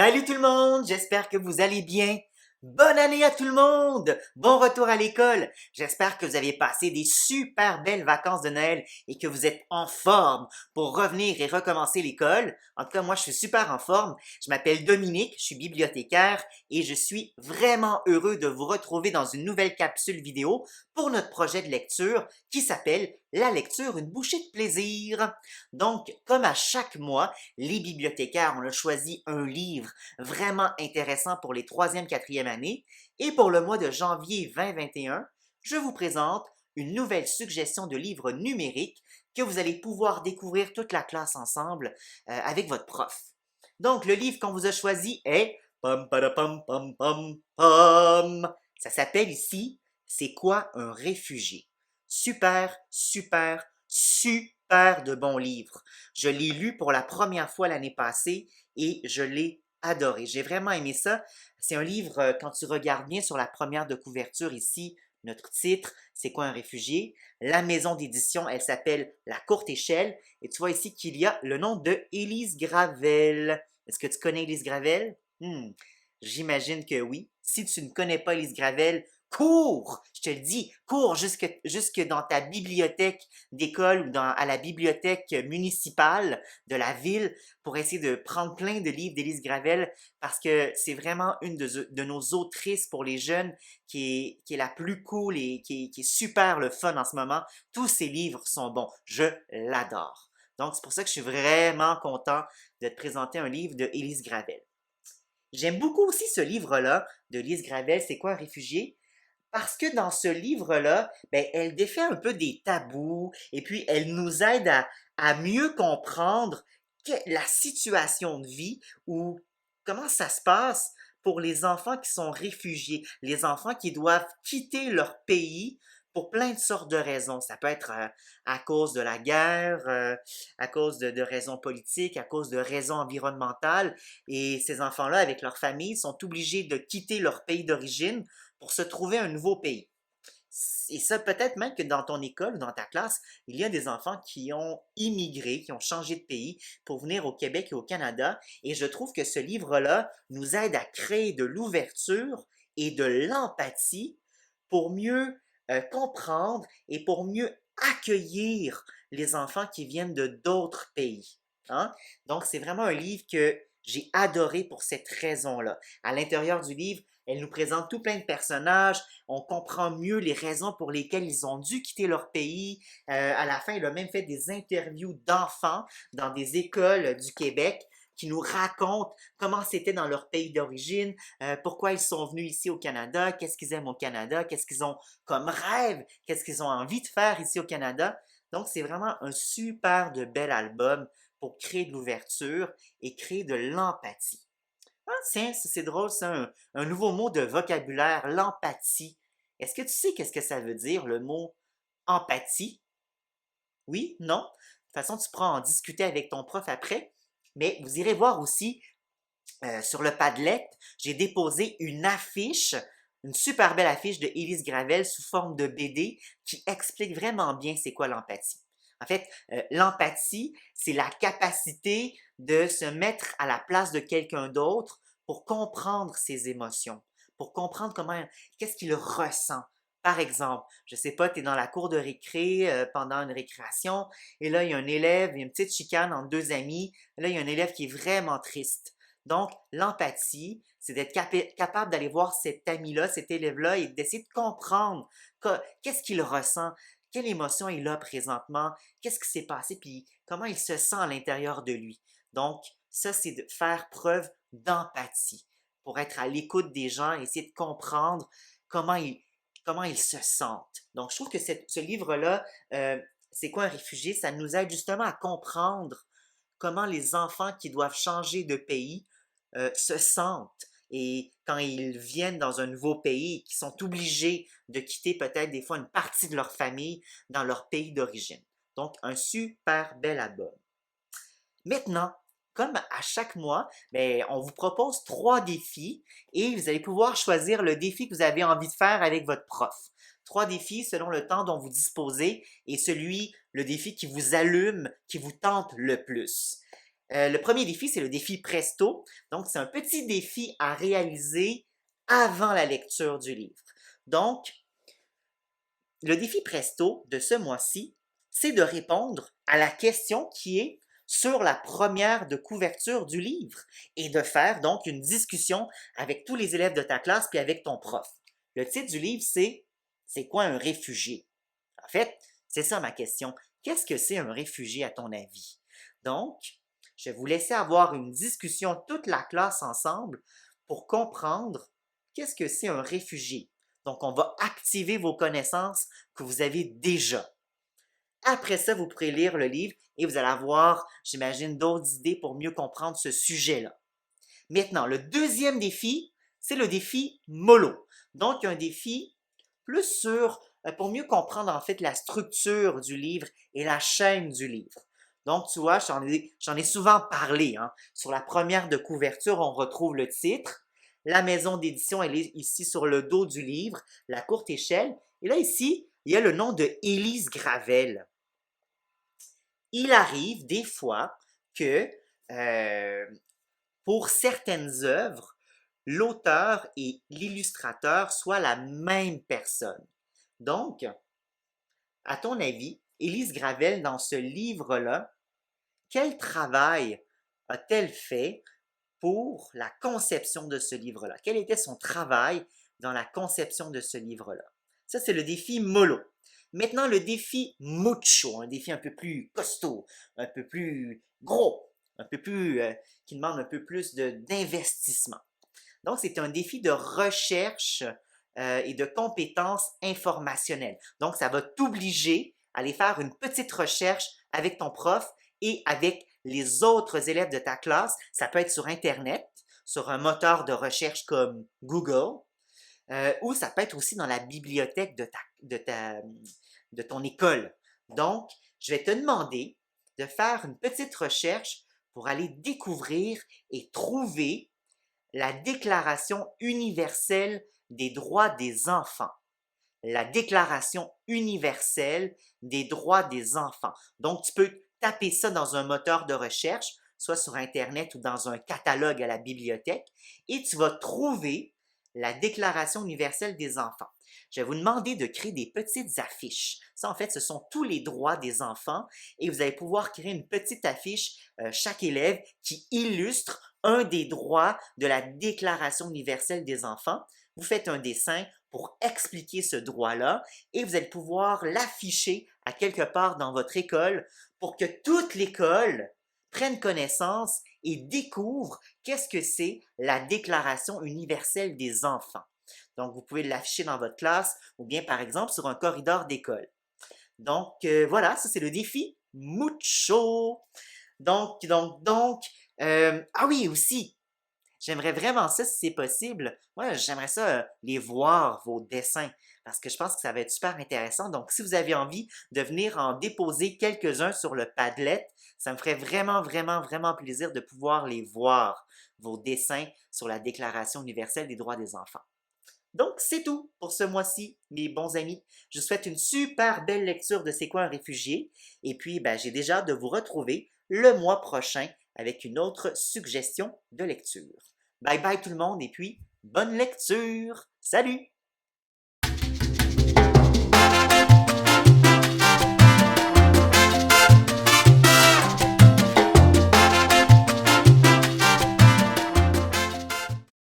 Salut tout le monde, j'espère que vous allez bien. Bonne année à tout le monde! Bon retour à l'école! J'espère que vous avez passé des super belles vacances de Noël et que vous êtes en forme pour revenir et recommencer l'école. En tout cas, moi, je suis super en forme. Je m'appelle Dominique, je suis bibliothécaire et je suis vraiment heureux de vous retrouver dans une nouvelle capsule vidéo pour notre projet de lecture qui s'appelle La lecture, une bouchée de plaisir. Donc, comme à chaque mois, les bibliothécaires, on a choisi un livre vraiment intéressant pour les 3e, 4e années. Et pour le mois de janvier 2021, je vous présente une nouvelle suggestion de livre numérique que vous allez pouvoir découvrir toute la classe ensemble avec votre prof. Donc, le livre qu'on vous a choisi est pam pam pam pam pam. Ça s'appelle ici C'est quoi un réfugié? Super, super, super de bon livre. Je l'ai lu pour la première fois l'année passée et je l'ai adoré. J'ai vraiment aimé ça. C'est un livre, quand tu regardes bien sur la première de couverture ici, notre titre, C'est quoi un réfugié? La maison d'édition, elle s'appelle La Courte Échelle. Et tu vois ici qu'il y a le nom de Élise Gravel. Est-ce que tu connais Élise Gravel? J'imagine que oui. Si tu ne connais pas Élise Gravel, cours! Je te le dis, cours jusque dans ta bibliothèque d'école ou à la bibliothèque municipale de la ville pour essayer de prendre plein de livres d'Élise Gravel parce que c'est vraiment une de nos autrices pour les jeunes qui est la plus cool et qui est super le fun en ce moment. Tous ses livres sont bons. Je l'adore. Donc, c'est pour ça que je suis vraiment content de te présenter un livre de Élise Gravel. J'aime beaucoup aussi ce livre-là de Lise Gravel, C'est quoi un réfugié? Parce que dans ce livre-là, ben, elle défait un peu des tabous et puis elle nous aide à mieux comprendre la situation de vie ou comment ça se passe pour les enfants qui sont réfugiés, les enfants qui doivent quitter leur pays pour plein de sortes de raisons. Ça peut être à cause de la guerre, à cause de raisons politiques, à cause de raisons environnementales. Et ces enfants-là, avec leur famille, sont obligés de quitter leur pays d'origine pour se trouver un nouveau pays. Et ça, peut-être même que dans ton école ou dans ta classe, il y a des enfants qui ont immigré, qui ont changé de pays pour venir au Québec et au Canada. Et je trouve que ce livre-là nous aide à créer de l'ouverture et de l'empathie pour mieux comprendre et pour mieux accueillir les enfants qui viennent de d'autres pays. Hein? Donc, c'est vraiment un livre que j'ai adoré pour cette raison-là. À l'intérieur du livre, elle nous présente tout plein de personnages, on comprend mieux les raisons pour lesquelles ils ont dû quitter leur pays. À la fin, il a même fait des interviews d'enfants dans des écoles du Québec qui nous racontent comment c'était dans leur pays d'origine, pourquoi ils sont venus ici au Canada, qu'est-ce qu'ils aiment au Canada, qu'est-ce qu'ils ont comme rêve, qu'est-ce qu'ils ont envie de faire ici au Canada. Donc, c'est vraiment un super de bel album pour créer de l'ouverture et créer de l'empathie. Ah, tiens, c'est drôle, c'est un nouveau mot de vocabulaire, l'empathie. Est-ce que tu sais qu'est-ce que ça veut dire, le mot empathie? Oui? Non? De toute façon, tu pourras en discuter avec ton prof après, mais vous irez voir aussi sur le Padlet, j'ai déposé une affiche, une super belle affiche de Élise Gravel sous forme de BD qui explique vraiment bien c'est quoi l'empathie. En fait, l'empathie, c'est la capacité de se mettre à la place de quelqu'un d'autre pour comprendre ses émotions, pour comprendre qu'est-ce qu'il ressent. Par exemple, je sais pas, tu es dans la cour de récré pendant une récréation, et là, il y a un élève, il y a une petite chicane entre deux amis, là, il y a un élève qui est vraiment triste. Donc, l'empathie, c'est d'être capable d'aller voir cet ami-là, cet élève-là et d'essayer de comprendre qu'est-ce qu'il ressent, quelle émotion il a présentement, qu'est-ce qui s'est passé, puis comment il se sent à l'intérieur de lui. Donc, ça, c'est de faire preuve d'empathie pour être à l'écoute des gens, essayer de comprendre comment ils, comment ils se sentent. Donc, je trouve que ce livre-là, C'est quoi un réfugié? Ça nous aide justement à comprendre comment les enfants qui doivent changer de pays se sentent et quand ils viennent dans un nouveau pays, qui sont obligés de quitter peut-être des fois une partie de leur famille dans leur pays d'origine. Donc, un super bel album. Maintenant, comme à chaque mois, ben, on vous propose 3 défis et vous allez pouvoir choisir le défi que vous avez envie de faire avec votre prof. 3 défis selon le temps dont vous disposez et le défi qui vous allume, qui vous tente le plus. Le premier défi, c'est le défi Presto. Donc, c'est un petit défi à réaliser avant la lecture du livre. Donc, le défi Presto de ce mois-ci, c'est de répondre à la question qui est sur la première de couverture du livre et de faire donc une discussion avec tous les élèves de ta classe puis avec ton prof. Le titre du livre, c'est quoi un réfugié? En fait, c'est ça ma question. Qu'est-ce que c'est un réfugié à ton avis? Donc, je vais vous laisser avoir une discussion toute la classe ensemble pour comprendre qu'est-ce que c'est un réfugié. Donc, on va activer vos connaissances que vous avez déjà. Après ça, vous pourrez lire le livre et vous allez avoir, j'imagine, d'autres idées pour mieux comprendre ce sujet-là. Maintenant, le deuxième défi, c'est le défi mollo. Donc, un défi plus sur, pour mieux comprendre en fait la structure du livre et la chaîne du livre. Donc, tu vois, j'en ai souvent parlé. Hein. Sur la première de couverture, on retrouve le titre. La maison d'édition, elle est ici sur le dos du livre, la courte échelle. Et là, ici, il y a le nom de Élise Gravel. Il arrive des fois que pour certaines œuvres, l'auteur et l'illustrateur soient la même personne. Donc, à ton avis, Élise Gravel, dans ce livre-là, quel travail a-t-elle fait pour la conception de ce livre-là? Quel était son travail dans la conception de ce livre-là? Ça, c'est le défi mollo. Maintenant, le défi mucho, un défi un peu plus costaud, un peu plus gros, un peu plus, qui demande un peu plus d'investissement. Donc, c'est un défi de recherche et de compétences informationnelles. Donc, ça va t'obliger à aller faire une petite recherche avec ton prof et avec les autres élèves de ta classe. Ça peut être sur Internet, sur un moteur de recherche comme Google, ou ça peut être aussi dans la bibliothèque de ton école. Donc, je vais te demander de faire une petite recherche pour aller découvrir et trouver la Déclaration universelle des droits des enfants. La Déclaration universelle des droits des enfants. Donc, tu peux taper ça dans un moteur de recherche, soit sur Internet ou dans un catalogue à la bibliothèque, et tu vas trouver la Déclaration universelle des enfants. Je vais vous demander de créer des petites affiches. Ça, en fait, ce sont tous les droits des enfants et vous allez pouvoir créer une petite affiche, chaque élève, qui illustre un des droits de la Déclaration universelle des enfants. Vous faites un dessin pour expliquer ce droit-là et vous allez pouvoir l'afficher à quelque part dans votre école pour que toute l'école prenne connaissance et découvre qu'est-ce que c'est la Déclaration universelle des enfants. Donc, vous pouvez l'afficher dans votre classe ou bien, par exemple, sur un corridor d'école. Donc, voilà, ça c'est le défi mucho. Ah oui, aussi, j'aimerais vraiment ça si c'est possible. Moi, j'aimerais ça les voir, vos dessins, parce que je pense que ça va être super intéressant. Donc, si vous avez envie de venir en déposer quelques-uns sur le Padlet, ça me ferait vraiment, vraiment, vraiment plaisir de pouvoir les voir, vos dessins sur la Déclaration universelle des droits des enfants. Donc, c'est tout pour ce mois-ci, mes bons amis. Je vous souhaite une super belle lecture de C'est quoi un réfugié? Et puis, j'ai déjà hâte de vous retrouver le mois prochain avec une autre suggestion de lecture. Bye bye tout le monde et puis bonne lecture! Salut!